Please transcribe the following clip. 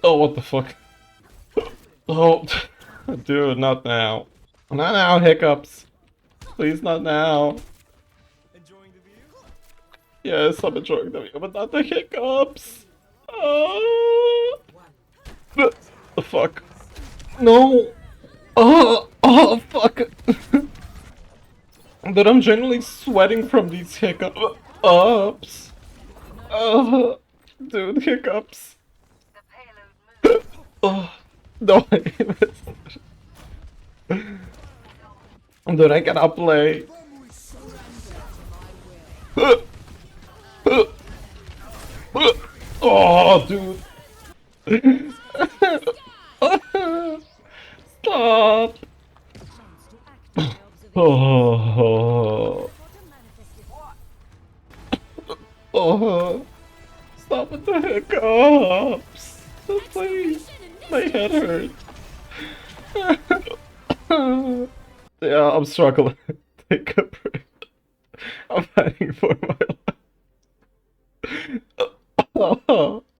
Oh, what the fuck? Oh, dude, not now. Not now, hiccups. Please, not now. Yes, I'm enjoying the view, but not the hiccups. Oh, the fuck? No. Oh, fuck. Dude, I'm genuinely sweating from these hiccups. Dude, hiccups. Oh, no, dude, I cannot play. Oh, dude. Stop. Oh, oh, stop with the hiccups. Please, my head hurts. Yeah, I'm struggling. Take a break. I'm fighting for my life.